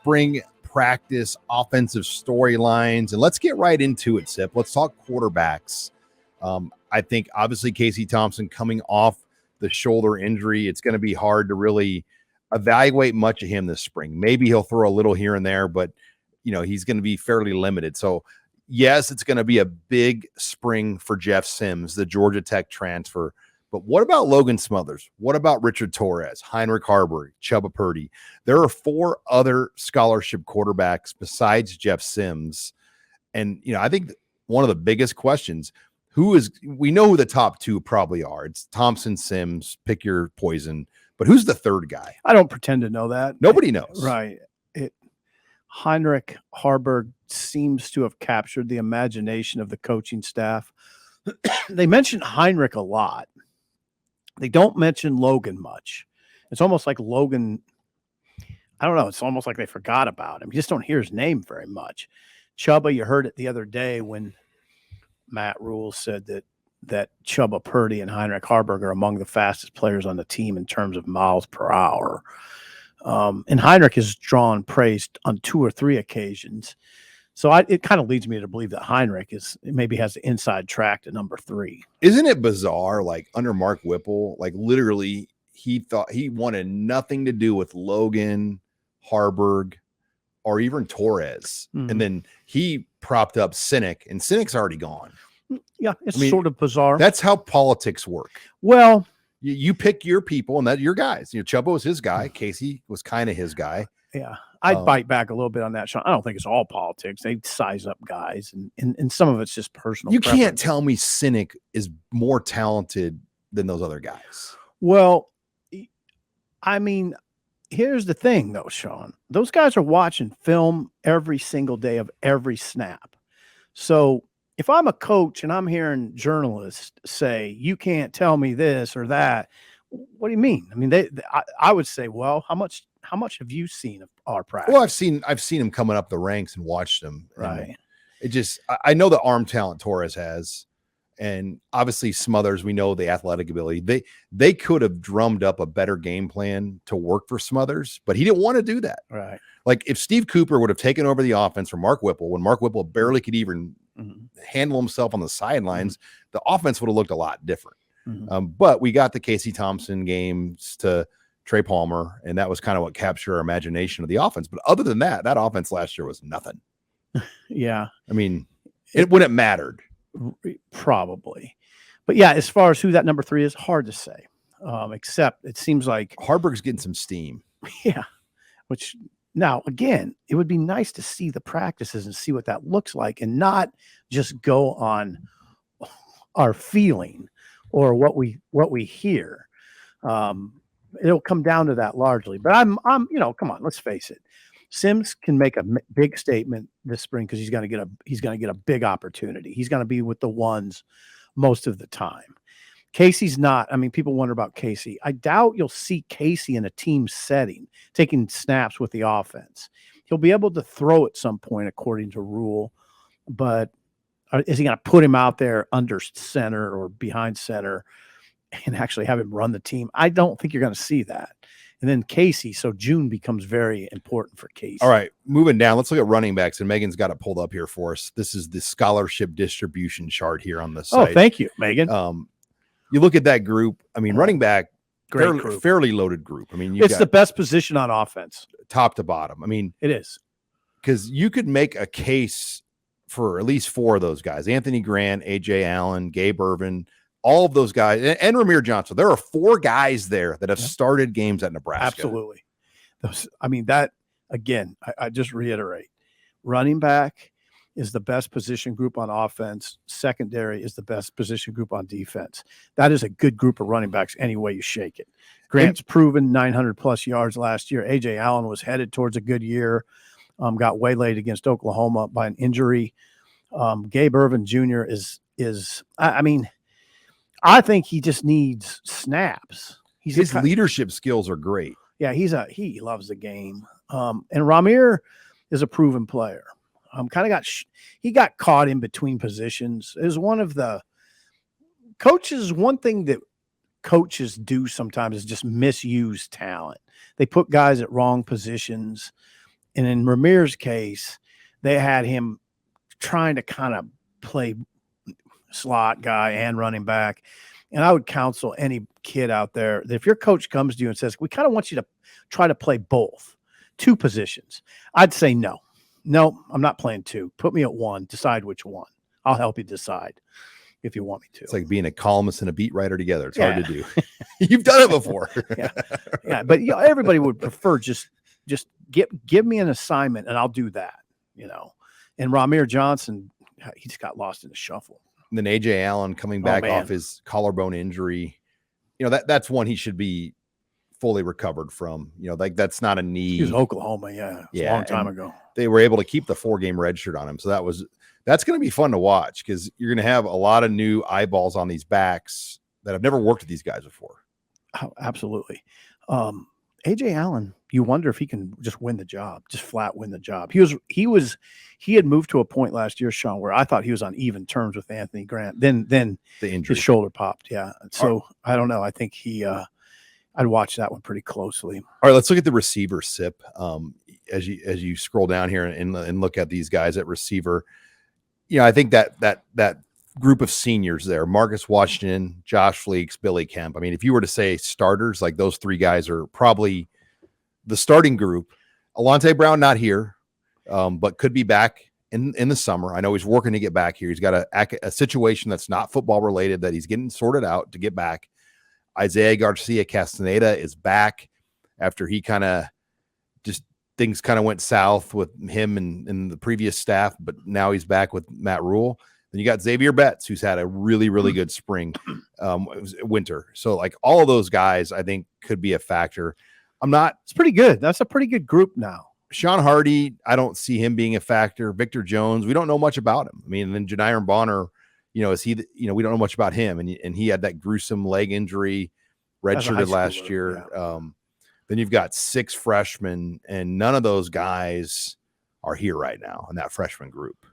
spring practice offensive storylines, and let's get right into it, Sip. Let's talk quarterbacks. I think obviously Casey Thompson coming off the shoulder injury, it's going to be hard to really evaluate much of him this spring. Maybe he'll throw a little here and there, but he's going to be fairly limited. So yes, it's going to be a big spring for Jeff Sims, the Georgia Tech transfer. But what about Logan Smothers? What about Richard Torres, Heinrich Haarberg, Chubba Purdy? There are 4 other scholarship quarterbacks besides Jeff Sims. And, I think one of the biggest questions, we know who the top 2 probably are. It's Thompson Sims, pick your poison. But who's the third guy? I don't pretend to know that. Nobody knows. Right. Heinrich Haarberg seems to have captured the imagination of the coaching staff. They mention Heinrich a lot. They don't mention Logan much. It's almost like Logan, I don't know, it's almost like they forgot about him. You just don't hear his name very much. Chubba, you heard it the other day when Matt Rule said that Chubba Purdy and Heinrich Haarberg are among the fastest players on the team in terms of miles per hour. And Heinrich has drawn praise on 2 or 3 occasions. So it kind of leads me to believe that Heinrich maybe has the inside track to number 3. Isn't it bizarre? Like under Mark Whipple, like literally he thought he wanted nothing to do with Logan, Haarberg, or even Torres. Mm-hmm. And then he propped up Sinek, and Sinek's already gone. Yeah, it's sort of bizarre. That's how politics work. Well, you pick your people, and that your guys. Chubba was his guy. Casey was kind of his guy. Yeah. I'd bite back a little bit on that, Sean. I don't think it's all politics. They size up guys, and some of it's just personal. You can't tell me Sinek is more talented than those other guys. Well, I mean, here's the thing, though, Sean. Those guys are watching film every single day of every snap. So if I'm a coach and I'm hearing journalists say, you can't tell me this or that, what do you mean? I mean, I would say, well, how much have you seen of our practice? Well, I've seen him coming up the ranks and watched him. Right. It just, I know the arm talent Torres has, and obviously Smothers, we know the athletic ability. They could have drummed up a better game plan to work for Smothers, but he didn't want to do that. Right. Like if Steve Cooper would have taken over the offense from Mark Whipple, when Mark Whipple barely could even handle himself on the sidelines, the offense would have looked a lot different. But we got the Casey Thompson games to Trey Palmer, and that was kind of what captured our imagination of the offense. But other than that offense last year was nothing. Yeah. I mean, when it mattered. Probably. But yeah, as far as who that number 3 is, hard to say. Except it seems like Haarberg's getting some steam. Yeah. Which now, again, it would be nice to see the practices and see what that looks like and not just go on our feeling or what we hear. It'll come down to that largely, but I'm, come on, let's face it. Sims can make a big statement this spring because he's going to get a big opportunity. He's going to be with the ones most of the time. Casey's not. I mean, people wonder about Casey. I doubt you'll see Casey in a team setting taking snaps with the offense. He'll be able to throw at some point according to Rule, but is he going to put him out there under center or behind center and actually have him run the team? I don't think you're going to see that. And then Casey, so June becomes very important for Casey. All right, moving down, let's look at running backs, and Megan's got it pulled up here for us. This is the scholarship distribution chart here on the site. Oh, thank you, Megan. You look at that group. I mean, running back, fairly loaded group. I mean, it's the best position on offense, top to bottom. I mean, it is, because you could make a case for at least 4 of those guys: Anthony Grant, AJ Allen, Gabe Irvin. All of those guys, and Ramir Johnson. There are 4 guys there that have started games at Nebraska. Absolutely. That, again, I just reiterate, running back is the best position group on offense. Secondary is the best position group on defense. That is a good group of running backs any way you shake it. Grant's proven 900-plus yards last year. A.J. Allen was headed towards a good year, got waylaid against Oklahoma by an injury. Gabe Irvin Jr. I think he just needs snaps. His leadership skills are great. Yeah, he loves the game. And Ramir is a proven player. He got caught in between positions. Is one of the coaches. One thing that coaches do sometimes is just misuse talent. They put guys at wrong positions, And in Ramirez's case, they had him trying to kind of play slot guy and running back. And I would counsel any kid out there that if your coach comes to you and says, we kind of want you to try to play both, 2 positions, I'd say no. No, I'm not playing 2. Put me at 1. Decide which one. I'll help you decide if you want me to. It's like being a columnist and a beat writer together. It's hard to do. You've done it before. Yeah. But everybody would prefer just give me an assignment and I'll do that, And Ramir Johnson, he just got lost in the shuffle. And then AJ Allen coming back off his collarbone injury, that's one he should be fully recovered from. Like that's not a knee. He was Oklahoma, a long time ago. They were able to keep the 4-game red shirt on him, so that's going to be fun to watch because you're going to have a lot of new eyeballs on these backs that have never worked with these guys before. Oh, absolutely. AJ Allen, you wonder if he can just win the job, just flat win the job. He had moved to a point last year, Sean, where I thought he was on even terms with Anthony Grant. Then the injury, his shoulder popped. Yeah. So I don't know. I think I'd watch that one pretty closely. All right, let's look at the receiver, Sip. As you scroll down here and look at these guys at receiver, I think that group of seniors there, Marcus Washington, Josh Fleeks, Billy Kemp. I mean, if you were to say starters, like those 3 guys are probably the starting group. Alante Brown not here, but could be back in the summer. I know he's working to get back here. He's got a situation that's not football related that he's getting sorted out to get back. Isaiah Garcia Castaneda is back after he things kind of went south with him and the previous staff, but now he's back with Matt Rule. Then you got Xavier Betts, who's had a really, really good spring, winter. So like all of those guys, I think could be a factor. It's pretty good. That's a pretty good group now. Sean Hardy, I don't see him being a factor. Victor Jones, we don't know much about him. I mean, and then Janiron Bonner, is he, we don't know much about him. And he had that gruesome leg injury, redshirted last year. Yeah. Then you've got 6 freshmen, and none of those guys are here right now in that freshman group.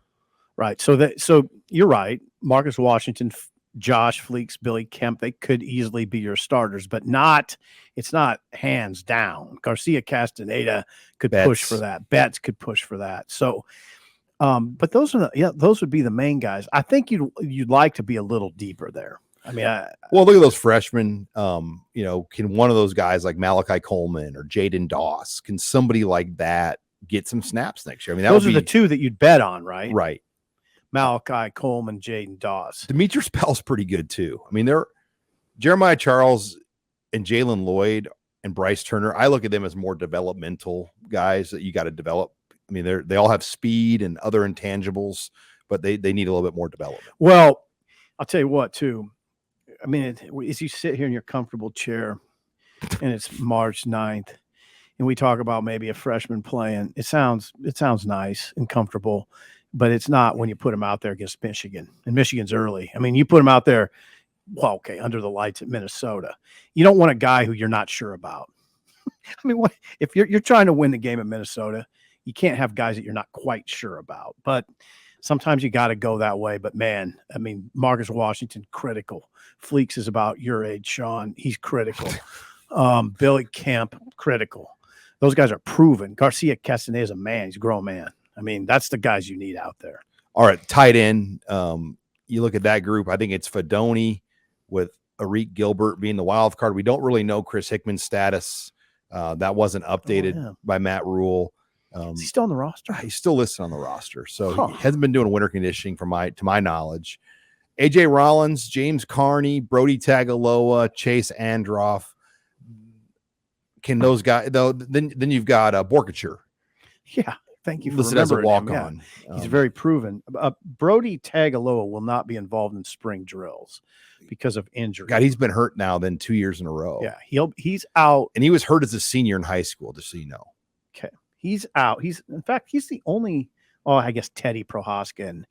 Right. So you're right. Marcus Washington, Josh Fleeks, Billy Kemp, they could easily be your starters, but it's not hands down. Garcia Castaneda could push for that. Betts could push for that. So, but those would be the main guys. I think you'd like to be a little deeper there. I mean, well, look at those freshmen. Can one of those guys like Malachi Coleman or Jaden Doss, can somebody like that get some snaps next year? I mean, those are the 2 that you'd bet on, right? Right. Malachi Coleman, Jaden Doss. Demetrius Bell's pretty good too. I mean, Jeremiah Charles and Jalen Lloyd and Bryce Turner. I look at them as more developmental guys that you got to develop. I mean, they all have speed and other intangibles, but they need a little bit more development. Well, I'll tell you what, too. I mean, as you sit here in your comfortable chair and it's March 9th and we talk about maybe a freshman playing, it sounds nice and comfortable, but it's not when you put them out there against Michigan, and Michigan's early. I mean, you put them out there, under the lights at Minnesota. You don't want a guy who you're not sure about. I mean, if you're trying to win the game at Minnesota, you can't have guys that you're not quite sure about. But sometimes you got to go that way. But man, I mean, Marcus Washington, critical. Fleeks is about your age, Sean. He's critical. Billy Kemp, critical. Those guys are proven. Garcia Castaneda is a man. He's a grown man. I mean, that's the guys you need out there. All right, tight end. You look at that group. I think it's Fedoni with Arik Gilbert being the wild card. We don't really know Chris Hickman's status. That wasn't updated by Matt Rule. Is he still on the roster? He's still listed on the roster, so he hasn't been doing winter conditioning to my knowledge. AJ Rollins, James Carney, Brody Tagaloa, Chase Androff. Can those guys though? Then you've got Borkature. Yeah, thank you for listed as a remembering walk on. Yeah. He's very proven. Brody Tagaloa will not be involved in spring drills because of injury. God, he's been hurt now 2 years in a row. Yeah, he's out, and he was hurt as a senior in high school. Just so you know. Okay, he's out. He's the only. Oh, I guess Teddy Prohaska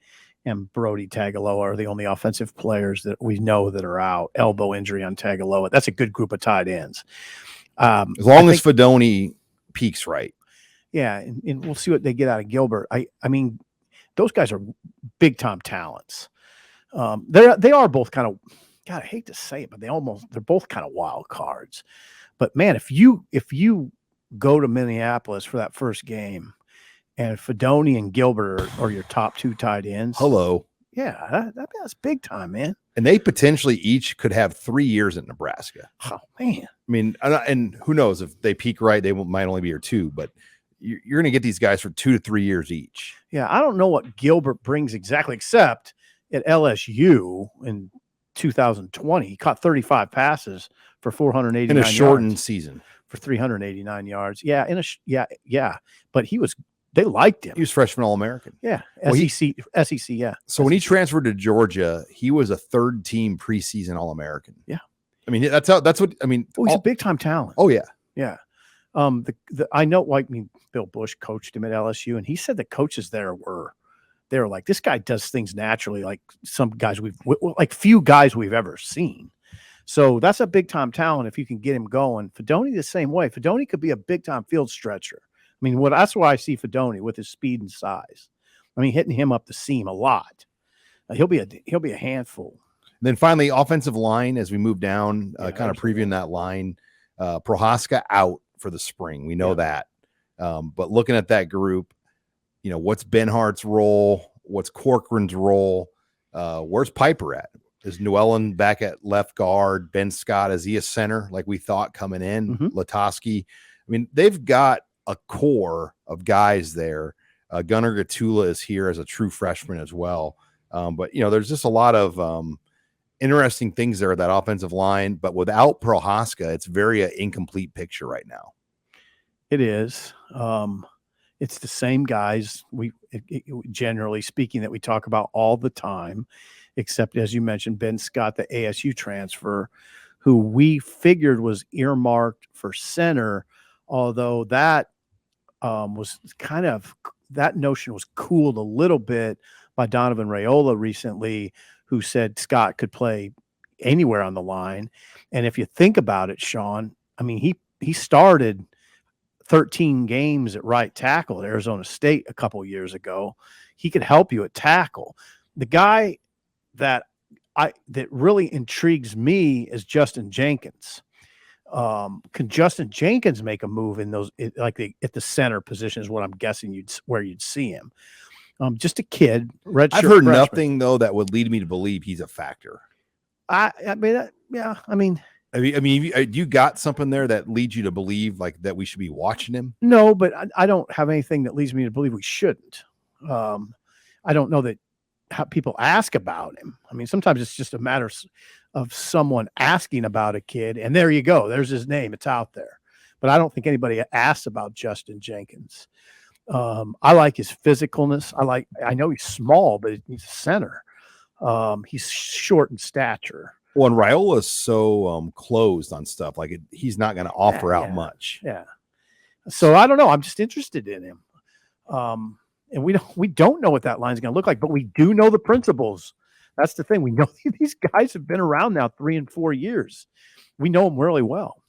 and Brody Tagaloa are the only offensive players that we know that are out. Elbow injury on Tagaloa. That's a good group of tight ends. As long as Fedoni peaks right. Yeah, and we'll see what they get out of Gilbert. I mean, those guys are big time talents. They are both kind of, God, I hate to say it, but they're both kind of wild cards. But man, if you go to Minneapolis for that first game and Fedoni and Gilbert are your top 2 tight ends. Hello. Yeah, that's big time, man. And they potentially each could have 3 years at Nebraska. Oh, man. I mean, and who knows if they peak right, they might only be here 2, but you're going to get these guys for 2 to 3 years each. Yeah, I don't know what Gilbert brings exactly, except at LSU in 2020, he caught 35 passes for 489 in a shortened yards, season for 389 yards. Yeah, but they liked him. He was freshman All-American. Yeah, Well, SEC, yeah. So when he transferred to Georgia, he was a 3rd-team preseason All-American. Yeah. I mean, that's what I mean. Oh, he's a big-time talent. Oh, yeah. Yeah. I know, Bill Bush coached him at LSU, and he said the coaches there were like, this guy does things naturally, like some guys few guys we've ever seen. So that's a big-time talent if you can get him going. Fedoni the same way. Fedoni could be a big-time field stretcher. I mean, that's why I see Fedoni with his speed and size. I mean, hitting him up the seam a lot. He'll be a handful. And then finally, offensive line as we move down, kind of previewing that line. Prohaska out for the spring. We know that. But looking at that group, what's Benhart's role? What's Corcoran's role? Where's Piper at? Is Newellen back at left guard? Ben Scott, is he a center like we thought coming in? Mm-hmm. Latosky. I mean, they've got a core of guys there. Gunnar Gatula is here as a true freshman as well. But, there's just a lot of interesting things there at that offensive line. But without Prohaska, it's very incomplete picture right now. It is. It's the same guys generally speaking that we talk about all the time, except as you mentioned, Ben Scott, the ASU transfer, who we figured was earmarked for center, although that was that notion was cooled a little bit by Donovan Raiola recently, who said Scott could play anywhere on the line. And if you think about it, Sean, I mean, he started 13 games at right tackle at Arizona State a couple years ago. He could help you at tackle. The guy that really intrigues me is Justin Jenkins. Can Justin Jenkins make a move in those, at the center position is what I'm guessing where you'd see him. Just a kid. I've heard nothing though that would lead me to believe he's a factor. You got something there that leads you to believe like that we should be watching him? No, but I don't have anything that leads me to believe we shouldn't. I don't know that how people ask about him. I mean, sometimes it's just a matter of someone asking about a kid, and there you go. There's his name. It's out there. But I don't think anybody asks about Justin Jenkins. I like his physicalness. I know he's small, but he's a center. He's short in stature. Well, and Raiola's so closed on stuff. Like he's not going to offer out much. Yeah. So I don't know. I'm just interested in him. And we don't know what that line's going to look like, but we do know the principles. That's the thing. We know these guys have been around now 3 and 4 years. We know them really well.